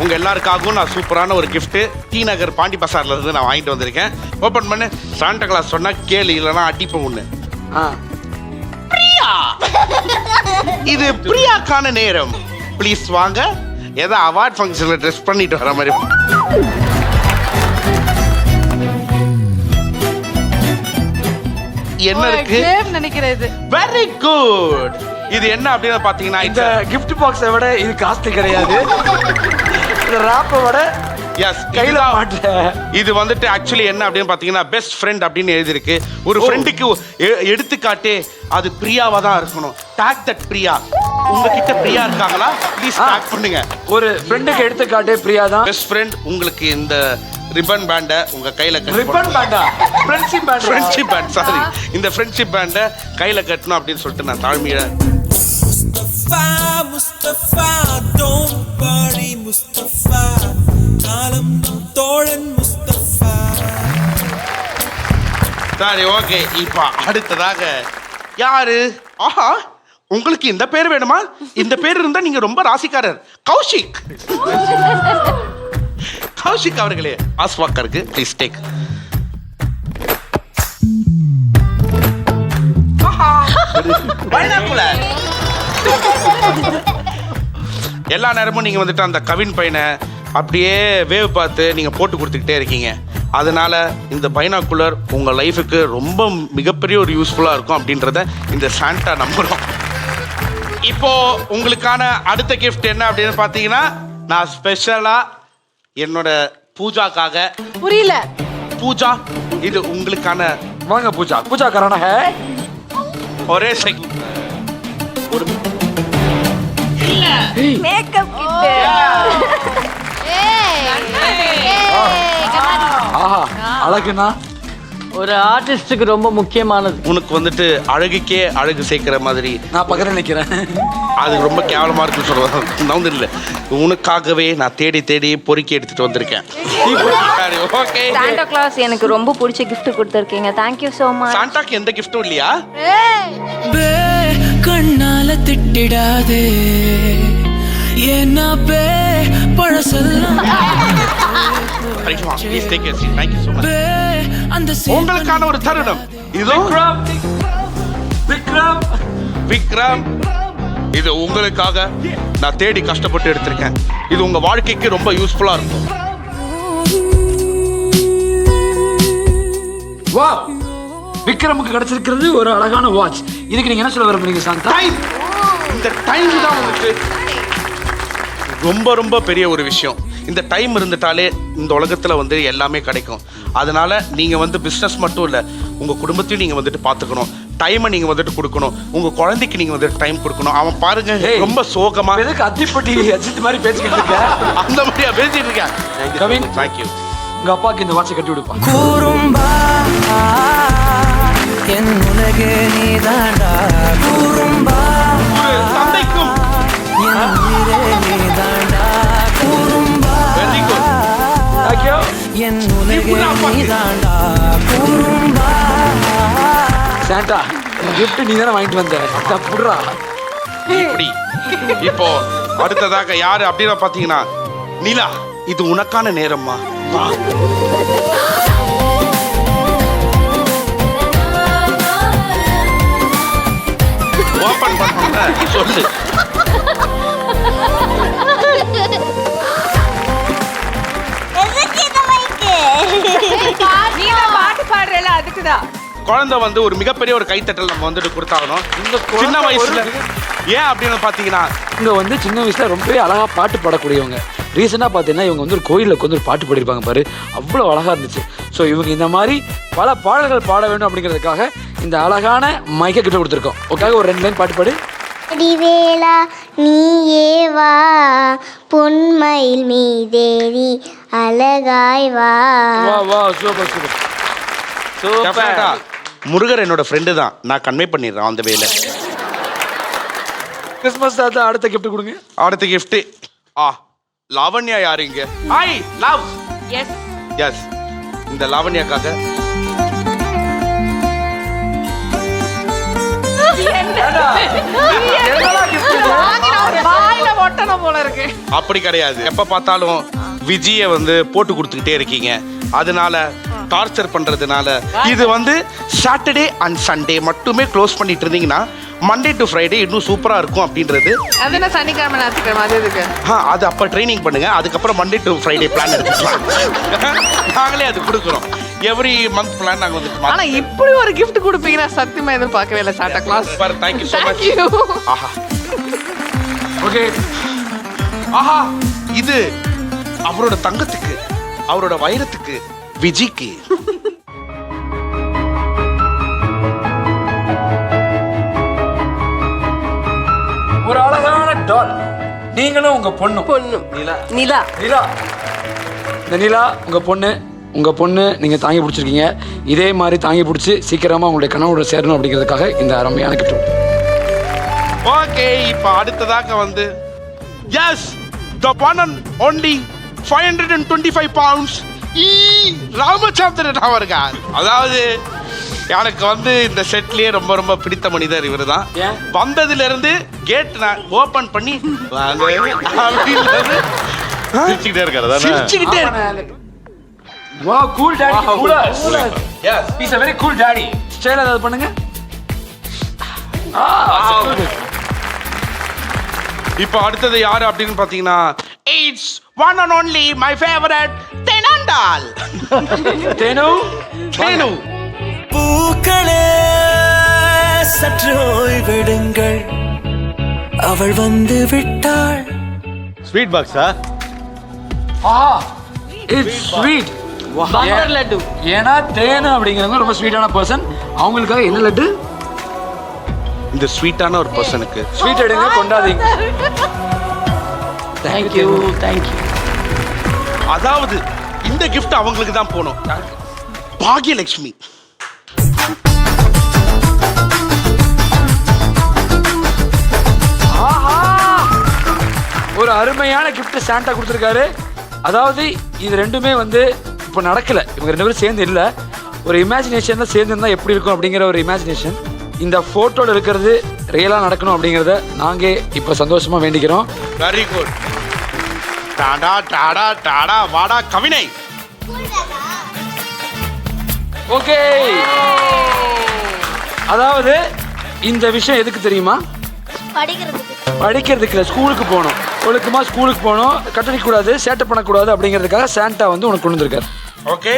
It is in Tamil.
உங்க எல்லாருக்காகவும் நான் சூப்பரான ஒரு கிஃப்ட் டி நகர் பாண்டி பசார்ல இருந்து நான் வாங்கிட்டு வந்திருக்கேன். ஓபன் பண்ணு. சாண்டா கிளாஸ் சொன்னா கேளு, இல்லைன்னா அடிப்ப ஒண்ணு. பிரியா, இது பிரியாக்கான நேரம். ப்ளீஸ் வாங்க. ஏதோ அவார்ட் ஃபங்க்ஷன்ல ட்ரெஸ் பண்ணிட்டு வர மாதிரி. என்ன இருக்கு நினைக்கிறது? Very good. இது என்ன அப்படின்னு பாத்தீங்கன்னா, இந்த gift box-ஐ விட இது காஸ்ட்லி கிடையாது. இந்த ராப்பை விட எஸ் கையில மாட்டல. இது வந்துட்டு ஆக்சுவலி என்ன அப்படின்னு பாத்தீங்கன்னா பெஸ்ட் ஃப்ரெண்ட் அப்படின்னு எழுதிருக்கு. ஒரு ஃப்ரெண்டுக்கு எடுத்துக்காட்டே அது பிரியாவா தான் இருக்கணும். Talk that Priya. உங்ககிட்ட பிரியா இருக்காங்களா? ப்ளீஸ் டாக் பண்ணுங்க. ஒரு ஃப்ரெண்டுக்கு எடுத்துக்காட்டே பிரியா தான். பெஸ்ட் ஃப்ரெண்ட் உங்களுக்கு இந்த ரிப்பன் பேண்ட உங்க கையில ரிப்பன் பேண்டா? Friendship band. Friendship band, sorry. இந்த ஃப்ரெண்ட்ஷிப் பேண்ட கையில கட்டணும் அப்படின்னு சொல்லிட்டு நான் தாழ்மையில Mustafa, don't worry Mustafa, காலம் தோழன் Mustafa. சரி, ஓகே. இப்போ அடுத்ததாக யாரு? ஆஹா, உங்களுக்கு இந்த பேர் வேணுமா? இந்த பேர் இருந்தா நீங்க ரொம்ப ராசிக்காரர். கௌஷிக். கௌஷிக் அவர்களே, ஆஸ்வாக்கருக்கு ப்ளீஸ் டேக். பைனாக்குலர். எல்லா நேரமும் நீங்க வந்துட்டு அந்த கவின் பையனை அப்படியே வேவ் பார்த்து நீங்க போட்டு கொடுத்துக்கிட்டே இருக்கீங்க. அதனால இந்த பைனாக்குலர் உங்க லைஃபுக்கு ரொம்ப மிகப்பெரிய ஒரு யூஸ்ஃபுல்லா இருக்கும் அப்படின்றத இந்த சாண்டா நம்புறோம். இப்போ உங்களுக்கான அடுத்த கிஃப்ட் என்ன அப்படின்னு பாத்தீங்கன்னா, நான் ஸ்பெஷலா என்னோட பூஜாக்காக. புரியல. பூஜா, இது உங்களுக்கான. வாங்க பூஜா. பூஜா கரானா ஹே. ஒரே செகண்ட். ஒரு மேக்கப் கிட். ஆஹா, அழகுனா ஒரு ஆர்டிஸ்டுக்கு ரொம்ப முக்கியமானது. உனக்கு வந்துட்டு அழகுக்கே அழகு சேர்க்கிற மாதிரி. நான் பக்கத்துல நிக்கிறேன். அது ரொம்ப கேவலமா இருக்குன்னு சொல்லுவேன். நான் வந்து இல்லை, உனக்காகவே நான் தேடி தேடி பொறுக்கி எடுத்துட்டு வந்திருக்கேன். ஓகே. சாண்டா கிளாஸ் எனக்கு ரொம்ப பிடிச்ச gift கொடுத்திருக்கீங்க. Thank you so much. சாண்டாக்கு எந்த கிஃப்ட்டும் இல்லையா? பே கண்ணால திட்டிடாதே என்ன பே பழசெல்லாம் please take your seat. Thank you so much. பே அந்த உங்களுக்கான ஒரு தருணம் இதோ. விக்ரம். விக்ரம், இது உங்களுக்காக நான் தேடி கஷ்டப்பட்டு எடுத்திருக்கேன். இது உங்க வாழ்க்கைக்கு ரொம்ப யூஸ்ஃபுல்லா இருக்கும். வா, விக்ரமுக்கு கிடைச்சிருக்கிறது ஒரு அழகான வாட்ச். இதுக்கு நீங்க என்ன சொல்ல விரும்புறீங்க சாந்தா? டைம். இந்த டைம் தான் உங்களுக்கு ரொம்ப ரொம்ப பெரிய ஒரு விஷயம். இந்த டைம் இருந்துட்டாலே இந்த உலகத்துல வந்து எல்லாமே கிடைக்கும். அதனால நீங்க வந்து பிசினஸ் மட்டும் இல்ல, உங்க குடும்பத்தையும் நீங்க வந்துட்டு பாத்துக்கணும். டைமை நீங்க வந்துட்டு கொடுக்கணும். உங்க குழந்தைக்கு நீங்க வந்துட்டு டைம் கொடுக்கணும். அவன் பாருங்க ரொம்ப சோகமா. எதுக்கு அத்திப்பட்டி அஜித் மாதிரி பேசிக்கிட்டு இருக்க? அந்த மாதிரியா பேசிட்டு இருக்கேன். Kavin, thank you. உங்க அப்பாக்கு இந்த வாட்சை கட்டி விடுப்பா. கூறும்பா என் உலகே நீதாண்டா கூறும்பா ஒரு தந்தைக்கும் என் உயிரே நீதாண்டா கூறும்பா வெரி குட். Thank you. என் உலகே நீதாண்டா கூறும்பா. சாண்டா, gift நீ தானே வாங்கிட்டு வந்த. தப்புடுறா. இப்படி இப்போ அடுத்ததாக யாரு அப்படின்னு பாத்தீங்கன்னா, நிலா, இது உனக்கான நேரம்மா. வா. ஓபன் பண்ண சொல்லு. பாட்டு பாடுறல அதுக்குதான். குழந்தை வந்து ஒரு மிகப்பெரிய ஒரு கைத்தட்டல் நம்ம வந்துட்டு கொடுத்தாகணும். இந்த சின்ன வயசுல ஏன் அப்படின்னு பாத்தீங்கன்னா, இங்க வந்து சின்ன வயசுல ரொம்பவே அழகா பாட்டு பாடக்கூடியவங்க. ரீசெண்டாக பார்த்தீங்கன்னா இவங்க வந்து ஒரு கோயிலுக்கு வந்து ஒரு பாட்டு பாடிருப்பாங்க பாரு, அவ்வளோ அழகா இருந்துச்சு. ஸோ இவங்க இந்த மாதிரி பல பாடல்கள் பாட வேண்டும் அப்படிங்கிறதுக்காக இந்த அழகான மைக்கை கிட்ட கொடுத்துருக்கோம். ஓகே, ஒரு 2 லைன் பாட்டு பாடு. அடிவேளா நீயே வா, பொன்மயில் மீதேறி அழகாய் வா. வா வா, சூப்பர் சூப்பர் Definitely. முருகர் என்னோட ஃப்ரெண்டு தான், நான் கன்வே பண்ணிடுறேன் அந்த வேலை. கிறிஸ்மஸ் தாத்தா அடுத்த கிஃப்ட் கொடுங்க. அடுத்த கிஃப்ட் லாவண்யா யாரு இங்க? Hi love. எஸ் எஸ், இந்த லாவண்யாக்காக என்னடா gift இது? வாய் வாயில ஒட்டணும் போல இருக்கு. அப்படி கிடையாது. எப்ப பார்த்தாலும் விஜய வந்து போட்டு கொடுத்துக்கிட்டே இருக்கீங்க. அதனால டார்ச்சர் பண்றதுனால இது வந்து சாட்டர்டே அண்ட் சண்டே மட்டுமே க்ளோஸ் பண்ணிட்டு இருந்தீங்கன்னா மண்டே டு ஃப்ரைடே இன்னும் சூப்பரா இருக்கும் அப்படின்றது. அது என்ன சனிக்கிழமை ஞாயிற்றுக்கிழமை அது எதுக்கு? அது அப்ப ட்ரைனிங் பண்ணுங்க. அதுக்கப்புறம் மண்டே டு ஃப்ரைடே பிளான் எடுத்துக்கலாம். நாங்களே அது கொடுக்குறோம். எவ்ரி மந்த் பிளான் நாங்க வந்து ஆனா இப்படி ஒரு gift கொடுப்பீங்கன்னா சத்தியமா எதிர்பார்க்கவே இல்லை Santa Claus. Thank you so much. Thank you. ஆஹா ஓகே. ஆஹா இது அவரோட தங்கத்துக்கு, அவரோட வைரத்துக்கு, விஜிக்கு. ஒரு அழகான டால். நீங்களும் உங்க பொண்ணும். நிலா. நிலா. இந்த நிலா உங்க பொண்ணு நீங்க தாங்கி பிடிச்சிருக்கீங்க. இதே மாதிரி தாங்கி பிடிச்சி சீக்கிரமா உங்களுடைய கனவோட சேரணும் அப்படிங்கிறதுக்காக இந்த அருமையான கிஃப்ட். ஓகே, இப்போ அடுத்ததாக வந்து is the one and only 525 pounds Ramachandran அவர்கள். அதாவது எனக்கு வந்து இந்த செட்லயே ரொம்ப ரொம்ப பிடித்த மனிதர் இவர் தான். ஏன்? வந்ததுல இருந்து கேட் நான் ஓபன் பண்ணி சிரிச்சுக்கிட்டே இருக்காரு சிரிச்சுக்கிட்டே இருக்கு. Wow, cool daddy. Yes, he's a very cool daddy. ஸ்டைலா ஏதாவது பண்ணுங்க. இப்போ அடுத்தது யாரு அப்படின்னு பாத்தீங்கன்னா it's one and only my favourite Thenandal. Thenu பூக்களே சற்று ஓய்வெடுங்கள், அவள் வந்து விட்டாள். ஸ்வீட் பாக்ஸா? It's sweet. பட்டர் லட்டு. ஏன்னா தேனு அப்படிங்கிறவங்க ரொம்ப ஸ்வீட்டான பர்சன். அவங்களுக்காக என்ன லட்டு? இந்த ஸ்வீட்டான ஒரு பர்சனுக்கு ஸ்வீட் எடுங்க, கொண்டாதீங்க. Thank you thank you. அதாவது இந்த gift அவங்களுக்கு தான் போகணும். பாக்யலட்சுமி. ஒரு அருமையான கிஃப்ட் சாண்டா கொடுத்துருக்காரு. அதாவது இது ரெண்டுமே வந்து இப்போ நடக்கல, இவங்க ரெண்டு பேரும் சேர்ந்து இல்லை. ஒரு இமேஜினேஷன்ல சேர்ந்து இருந்தால் எப்படி இருக்கும் அப்படிங்கிற ஒரு இமேஜினேஷன். இந்த ஃபோட்டோவில் இருக்கிறது ரியலாக நடக்கணும் அப்படிங்கிறத நாங்கள் இப்போ சந்தோஷமாக வேண்டிக்கிறோம். Very good. டாடா டாடா டாடா வாடா கவினை. ஓகே. அதாவது இந்த விஷயம் எதுக்கு தெரியுமா? படிக்கிறதுக்கு இல்லை, ஸ்கூலுக்கு போகணும். ஒழுக்கமாக ஸ்கூலுக்கு போகணும், கட்டடிக்க கூடாது, சேட்டை பண்ணக்கூடாது அப்படிங்கிறதுக்காக சாண்டா வந்து உனக்கு கொண்டு வந்திருக்காரு. ஓகே.